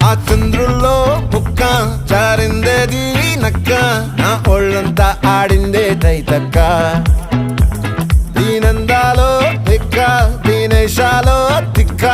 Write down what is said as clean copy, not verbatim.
ఆ చంద్రుల్లో ముక్క జారిందేది నక్క నా ఒళ్ళంతా ఆడిందే తైతక్క దీనందాలో తిక్క దీనేశాలో తిక్క